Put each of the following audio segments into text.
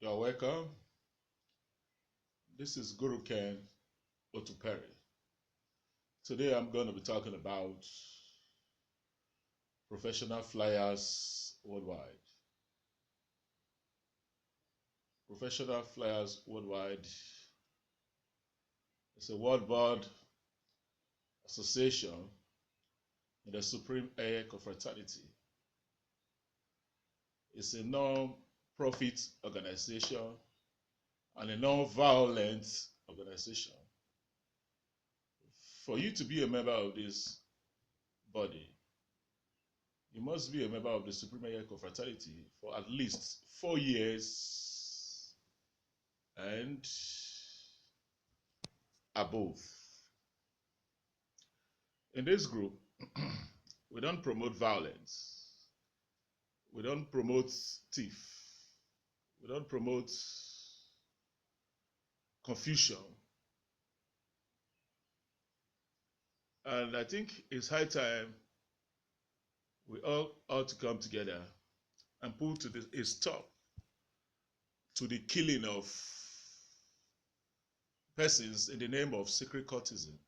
You're welcome. This is Guru Ken Otupere. Today I'm going to be talking about professional flyers worldwide. Professional flyers worldwide is a worldwide association in the Supreme Eiye Fraternity. It's a non-profit organization and a non-violent organization. For you to be a member of this body, you must be a member of the Supreme Eiye Fraternity for at least 4 years and above. In this group, we don't promote violence. We don't promote thief. We don't promote confusion. And I think it's high time we all ought to come together and put a stop to the killing of persons in the name of secret cultism.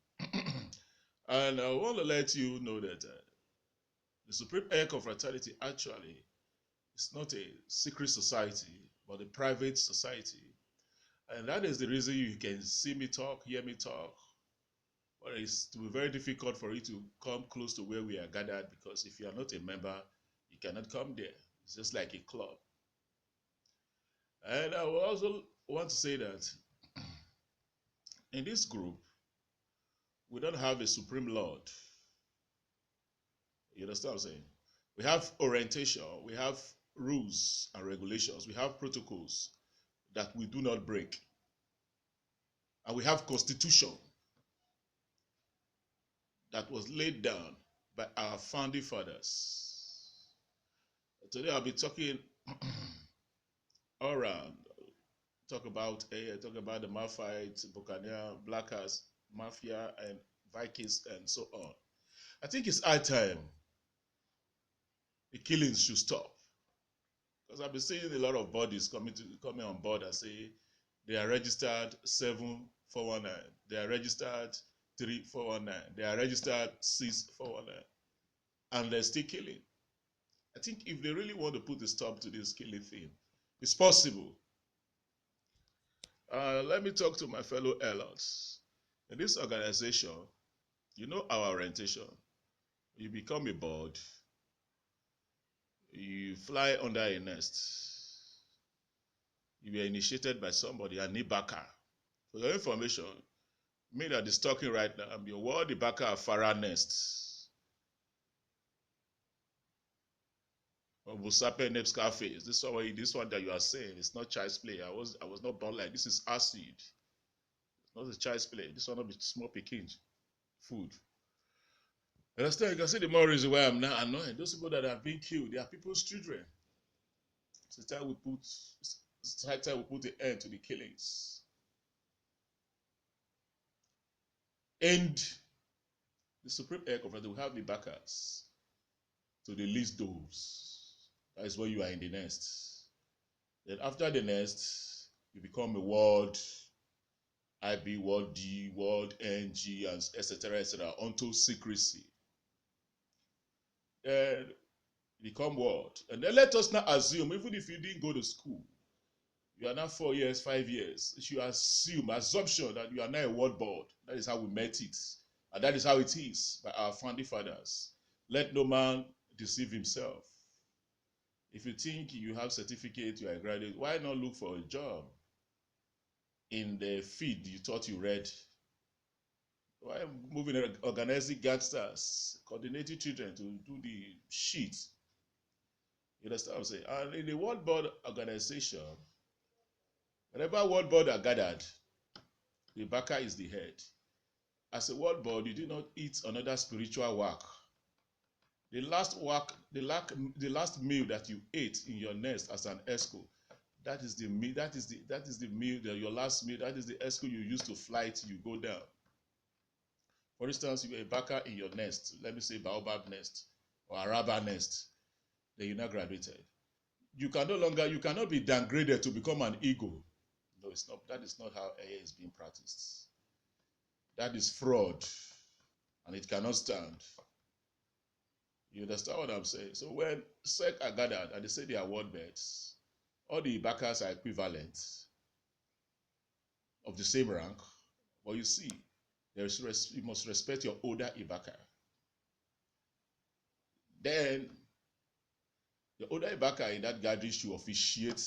And I want to let you know that the Supreme Eiye Fraternity actually is not a secret society, but a private society. And that is the reason you can see me talk, hear me talk. But it's to be very difficult for you to come close to where we are gathered, because if you are not a member, you cannot come there. It's just like a club. And I will also want to say that in this group, we don't have a supreme lord. You understand what I'm saying? We have orientation, we have rules and regulations, we have protocols that we do not break. And we have constitution that was laid down by our founding fathers. Today I'll be talking all around. Talk about the Malfites, Buccaneer, Blackers, Mafia, and Vikings, and so on. I think it's high time the killings should stop. Because I've been seeing a lot of bodies coming on board and say they are registered 7419, they are registered 3419, they are registered 6419, and they're still killing. I think if they really want to put a stop to this killing thing, it's possible. Let me talk to my fellow allies. In this organization, you know our orientation. You become a bird, you fly under a nest, you were initiated by somebody, an Ibaka. For your information, me that is talking right now, I'm your word Ibaka Farah nest. Busape Neb Scarface. This one that you are saying is not child's play. I was not born like this. Is acid. It's not a child's play. This one will be small picking food. Understand? You can see the more reason why I'm not annoyed. Those people that have been killed, they are people's children. It's time we put the end to the killings. And the Supreme Eiye Fraternity will have the backers to release those. That is when you are in the nest. Then after the nest, you become a World IB, World D, World NG, and etc. unto secrecy. Then you become World. And then let us now assume, even if you didn't go to school, you are now 4 years, 5 years, you assumption that you are now a World Board. That is how we met it. And that is how it is by our founding fathers. Let no man deceive himself. If you think you have certificate, you are a graduate, why not look for a job in the field you thought you read? Why moving organizing gangsters, coordinating children to do the shit? You understand what I'm saying? And in the World Board organization, whenever World Board are gathered, the backer is the head. As a World Board, you do not eat another spiritual work. The last meal that you ate in your nest as an ESCO, that is the meal, your last meal, that is the ESCO you use to fly till you go down. For instance, you were a backer in your nest, let me say Baobab nest or Araba nest, then you now graduated. you cannot be downgraded to become an ego. No, it's not. That is not how Eiye is being practiced. That is fraud, and it cannot stand. You understand what I'm saying? So when SEC are gathered and they say they are world beds, all the Ibakas are equivalent of the same rank. But you see, you must respect your older Ibaka. Then the older Ibaka in that gathering should officiate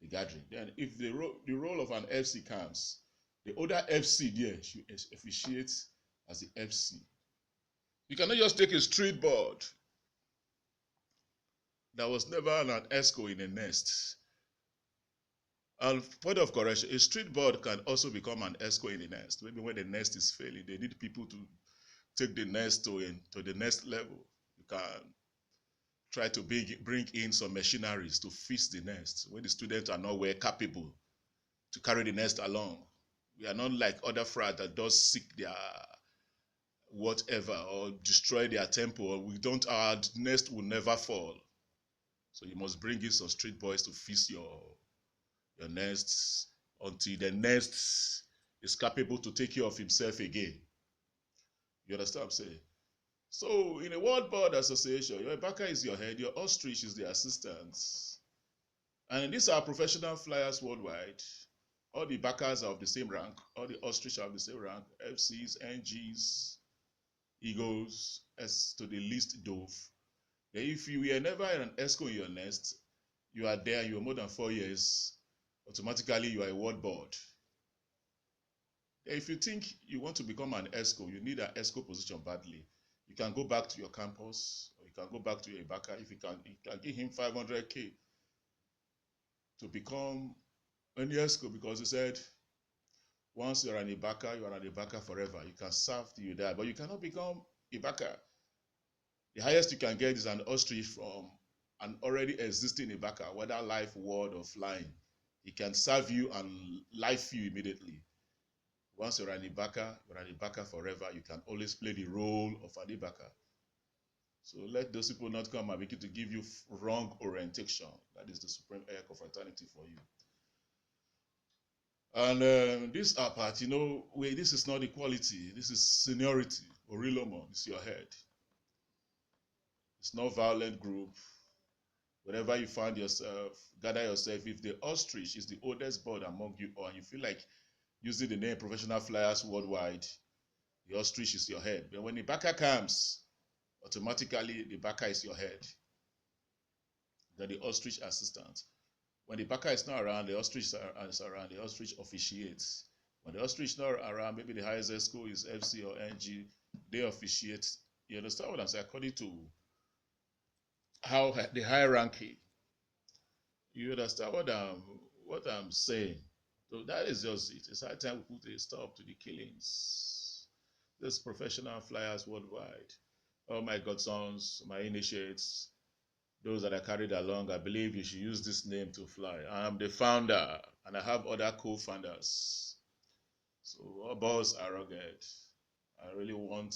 the gathering. Then if the role of an FC comes, the older FC there should officiate as the FC. You cannot just take a street board that was never an ESCO in a nest. And point of correction, a street board can also become an ESCO in the nest. Maybe when the nest is failing, they need people to take the nest to the next level. You can try to bring in some machineries to fix the nest when the students are not well capable to carry the nest along. We are not like other frats that does seek their whatever or destroy their temple. We don't, our nest will never fall. So you must bring in some street boys to fix your nest until the nest is capable to take care of himself again. You understand what I'm saying? So in a World Board Association, your Ibaka is your head, your ostrich is the assistant. And these are professional flyers worldwide. All the Ibakas are of the same rank. All the ostrich are of the same rank. FCs, NGs, Eagles, S to the least dove. If you were never an ESCO in your nest, you are there, you are more than 4 years, automatically you are a World Board. If you think you want to become an ESCO, you need an ESCO position badly. You can go back to your campus, or you can go back to your Ibaka. If you can give him 500K to become an ESCO, because he said, once you're an Ibaka, you are an Ibaka forever. You can serve till you die, but you cannot become Ibaka. The highest you can get is an ostrich from an already existing Ibaka, whether life, word, or flying. He can serve you and life you immediately. Once you're an Ibaka forever. You can always play the role of an Ibaka. So let those people not come and begin to give you wrong orientation. That is the supreme air of fraternity for you. And this part, this is not equality. This is seniority. Orilomo, it's your head. It's not violent group. Wherever you find yourself, gather yourself. If the ostrich is the oldest board among you all, and you feel like using the name professional flyers worldwide, the ostrich is your head. But when the Ibaka comes, automatically the Ibaka is your head. Then the ostrich assistant. When the Ibaka is not around, the ostrich is around. The ostrich officiates. When the ostrich is not around, maybe the highest school is FC or NG, they officiate. You understand what I'm saying? According to how the hierarchy. You understand what I'm saying? So that is just it. It's high time we put a stop to the killings. These professional flyers worldwide. Oh my godsons, my initiates, those that I carried along, I believe you should use this name to fly. I am the founder, and I have other co-founders. So our boss are rugged. I really want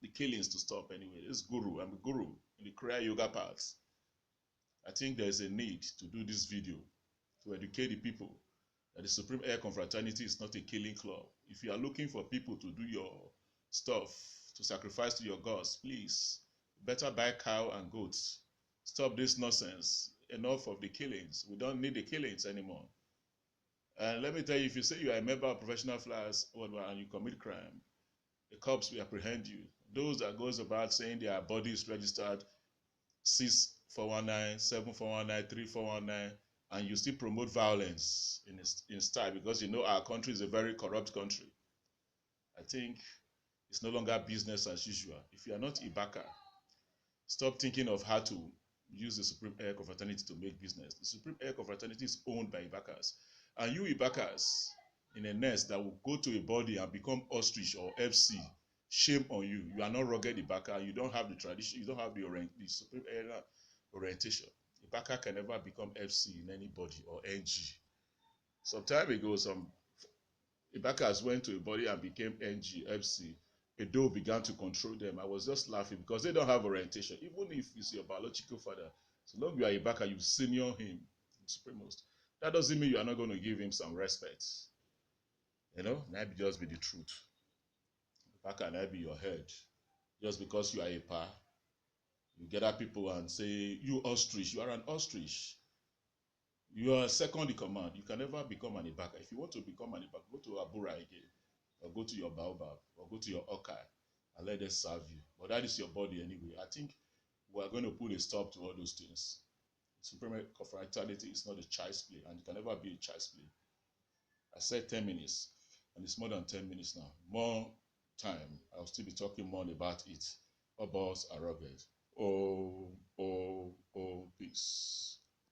the killings to stop anyway. This guru, I'm a guru in the Kriya Yoga part. I think there's a need to do this video to educate the people that the Supreme Air Confraternity is not a killing club. If you are looking for people to do your stuff, to sacrifice to your gods, please, better buy cow and goats. Stop this nonsense. Enough of the killings. We don't need the killings anymore. And let me tell you, if you say you are a member of professional flyers and you commit crime, the cops will apprehend you. Those that goes about saying their body is registered 6419, 7419, 3419, and you still promote violence in style because you know our country is a very corrupt country. I think it's no longer business as usual. If you are not Ibaka, stop thinking of how to use the Supreme Air Confraternity to make business. The Supreme Air Confraternity is owned by Ibakas. And you Ibakas in a nest that will go to a body and become ostrich or FC, shame on you. You are not rugged Ibaka. You don't have the tradition. You don't have the Supreme Air orientation. Ibaka can never become FC in any body or NG. Some time ago, some Ibakas went to a body and became NG, FC. A dove began to control them. I was just laughing because they don't have orientation. Even if it's your biological father, So long you are Ibaka, you senior him, supremest. That doesn't mean you are not going to give him some respect. You know, that just be the truth. Ibaka can be your head. Just because you are a pa, you gather people and say, you ostrich, you are an ostrich. You are second in command. You can never become an Ibaka. If you want to become an Ibaka, go to Abura again, or go to your Baobab, or go to your Okai, and let them serve you. But that is your body anyway. I think we are going to put a stop to all those things. Supreme Fraternity is not a child's play, and it can never be a child's play. I said 10 minutes, and it's more than 10 minutes now. More time, I'll still be talking more about it. Our boss are rugged. Oh, peace.